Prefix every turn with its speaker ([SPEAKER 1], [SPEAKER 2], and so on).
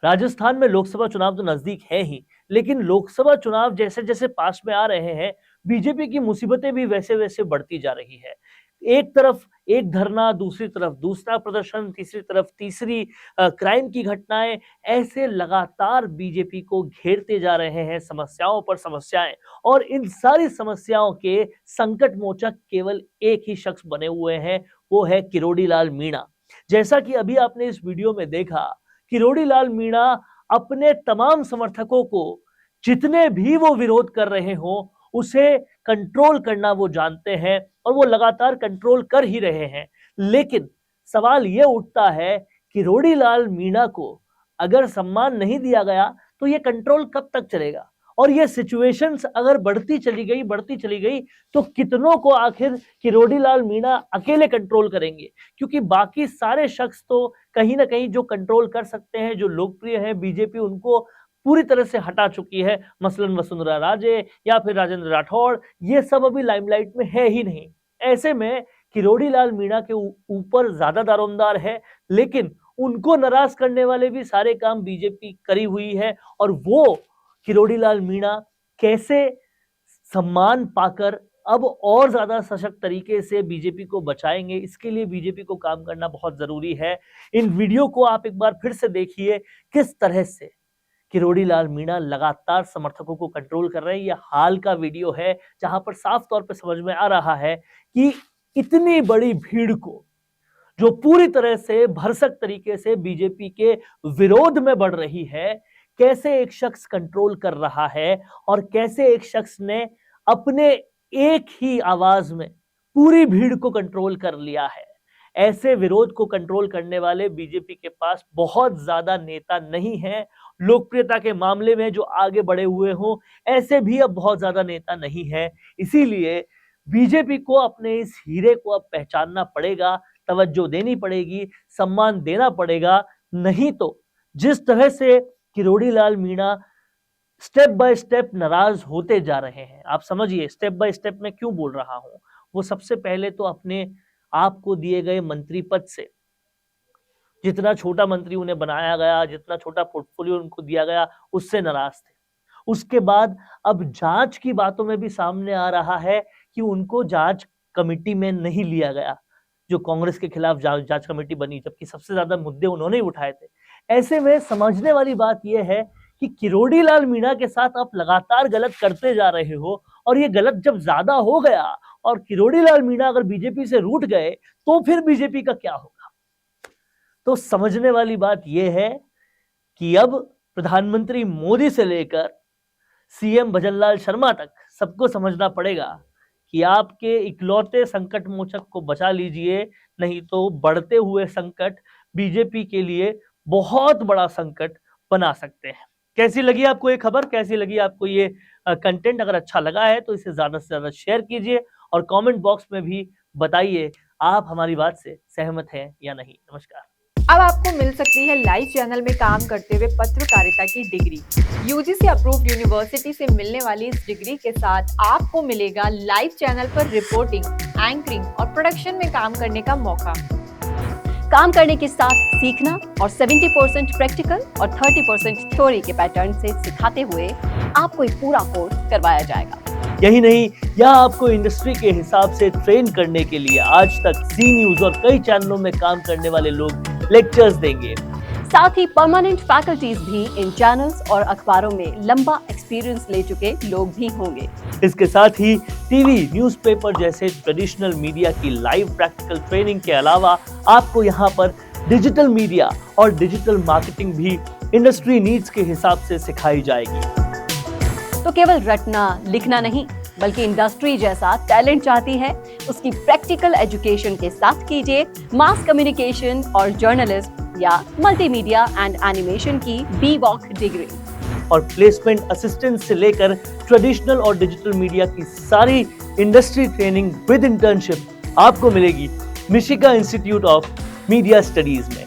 [SPEAKER 1] राजस्थान में लोकसभा चुनाव तो नजदीक है ही, लेकिन लोकसभा चुनाव जैसे जैसे पास में आ रहे हैं, बीजेपी की मुसीबतें भी वैसे वैसे बढ़ती जा रही है। एक तरफ एक धरना, दूसरी तरफ दूसरा प्रदर्शन, तीसरी तरफ तीसरी क्राइम की घटनाएं, ऐसे लगातार बीजेपी को घेरते जा रहे हैं, समस्याओं पर समस्याएं। और इन सारी समस्याओं के संकट मोचक केवल एक ही शख्स बने हुए हैं, वो है किरोड़ी लाल मीणा। जैसा कि अभी आपने इस वीडियो में देखा, किरोड़ी लाल मीणा अपने तमाम समर्थकों को, जितने भी वो विरोध कर रहे हो, उसे कंट्रोल करना वो जानते हैं और वो लगातार कंट्रोल कर ही रहे हैं। लेकिन सवाल ये उठता है, किरोड़ी लाल मीणा को अगर सम्मान नहीं दिया गया तो ये कंट्रोल कब तक चलेगा? और ये सिचुएशंस अगर बढ़ती चली गई तो कितनों को आखिर किरोड़ी लाल मीणा अकेले कंट्रोल करेंगे? क्योंकि बाकी सारे शख्स तो कहीं ना कहीं जो कंट्रोल कर सकते हैं, जो लोकप्रिय है, बीजेपी उनको पूरी तरह से हटा चुकी है। मसलन वसुंधरा राजे या फिर राजेंद्र राठौड़, ये सब अभी लाइमलाइट में है ही नहीं। ऐसे में किरोड़ी लाल मीणा के ऊपर ज्यादा दारोमदार है, लेकिन उनको नाराज करने वाले भी सारे काम बीजेपी करी हुई है। और वो किरोड़ी लाल मीणा कैसे सम्मान पाकर अब और ज्यादा सशक्त तरीके से बीजेपी को बचाएंगे, इसके लिए बीजेपी को काम करना बहुत जरूरी है। इन वीडियो को आप एक बार फिर से देखिए, किस तरह से किरोड़ी लाल मीणा लगातार समर्थकों को कंट्रोल कर रहे हैं। यह हाल का वीडियो है जहां पर साफ तौर पर समझ में आ रहा है कि इतनी बड़ी भीड़ को, जो पूरी तरह से भरसक तरीके से बीजेपी के विरोध में बढ़ रही है, कैसे एक शख्स कंट्रोल कर रहा है और कैसे एक शख्स ने अपने एक ही आवाज में पूरी भीड़ को कंट्रोल कर लिया है। ऐसे विरोध को कंट्रोल करने वाले बीजेपी के पास बहुत ज्यादा नेता नहीं है। लोकप्रियता के मामले में जो आगे बढ़े हुए हों, ऐसे भी अब बहुत ज्यादा नेता नहीं है। इसीलिए बीजेपी को अपने इस हीरे को अब पहचानना पड़ेगा, तवज्जो देनी पड़ेगी, सम्मान देना पड़ेगा। नहीं तो जिस तरह से Kirori Lal Meena step by step नाराज होते जा रहे हैं, आप समझिए स्टेप बाय स्टेप में क्यों बोल रहा हूं। वो सबसे पहले तो अपने आप को दिए गए मंत्री पद से, जितना छोटा मंत्री उन्हें बनाया गया, जितना छोटा पोर्टफोलियो उनको दिया गया, उससे नाराज थे। उसके बाद अब जांच की बातों में भी सामने आ रहा है कि उनको जांच कमेटी में नहीं लिया गया, जो कांग्रेस के खिलाफ जांच कमेटी बनी, जबकि सबसे ज्यादा मुद्दे उन्होंने ही उठाए थे। ऐसे में समझने वाली बात यह है कि किरोड़ी लाल मीणा के साथ आप लगातार गलत करते जा रहे हो, और ये गलत जब ज्यादा हो गया और किरोड़ी लाल मीणा अगर बीजेपी से रूठ गए तो फिर बीजेपी का क्या होगा? तो समझने वाली बात यह है कि अब प्रधानमंत्री मोदी से लेकर सीएम भजनलाल शर्मा तक सबको समझना पड़ेगा कि आपके इकलौते संकट मोचक को बचा लीजिए, नहीं तो बढ़ते हुए संकट बीजेपी के लिए बहुत बड़ा संकट बना सकते हैं। कैसी लगी आपको ये खबर, कैसी लगी आपको ये कंटेंट? अगर अच्छा लगा है तो इसे ज्यादा से ज्यादा शेयर कीजिए और कमेंट बॉक्स में भी बताइए आप हमारी बात से सहमत हैं या नहीं। नमस्कार।
[SPEAKER 2] अब आपको मिल सकती है लाइव चैनल में काम करते हुए पत्रकारिता की डिग्री। यूजीसी अप्रूव्ड यूनिवर्सिटी से मिलने वाली इस डिग्री के साथ आपको मिलेगा लाइव चैनल पर रिपोर्टिंग, एंकरिंग और प्रोडक्शन में काम करने का मौका। काम करने के साथ सीखना और 70% प्रैक्टिकल और 30% थ्योरी के पैटर्न से सिखाते हुए आपको एक पूरा कोर्स करवाया जाएगा।
[SPEAKER 1] यही नहीं, यहाँ आपको इंडस्ट्री के हिसाब से ट्रेन करने के लिए आज तक सी न्यूज और कई चैनलों में काम करने वाले लोग लेक्चर्स देंगे।
[SPEAKER 2] साथ ही परमानेंट फैकल्टीज भी इन चैनल्स और अखबारों में लंबा एक्सपीरियंस ले चुके लोग भी होंगे।
[SPEAKER 1] इसके साथ ही टीवी, न्यूज़पेपर जैसे ट्रेडिशनल मीडिया की लाइव प्रैक्टिकल ट्रेनिंग के अलावा आपको यहाँ पर डिजिटल मीडिया और डिजिटल मार्केटिंग भी इंडस्ट्री नीड्स के हिसाब से सिखाई जाएगी।
[SPEAKER 2] तो केवल रटना लिखना नहीं, बल्कि इंडस्ट्री जैसा टैलेंट चाहती है, उसकी प्रैक्टिकल एजुकेशन के साथ कीजिए मास कम्युनिकेशन और जर्नलिज्म या मल्टीमीडिया एंड एनिमेशन की बी.वॉक डिग्री।
[SPEAKER 1] और प्लेसमेंट असिस्टेंट से लेकर ट्रेडिशनल और डिजिटल मीडिया की सारी इंडस्ट्री ट्रेनिंग विद इंटर्नशिप आपको मिलेगी मिशिगा इंस्टीट्यूट ऑफ मीडिया स्टडीज में।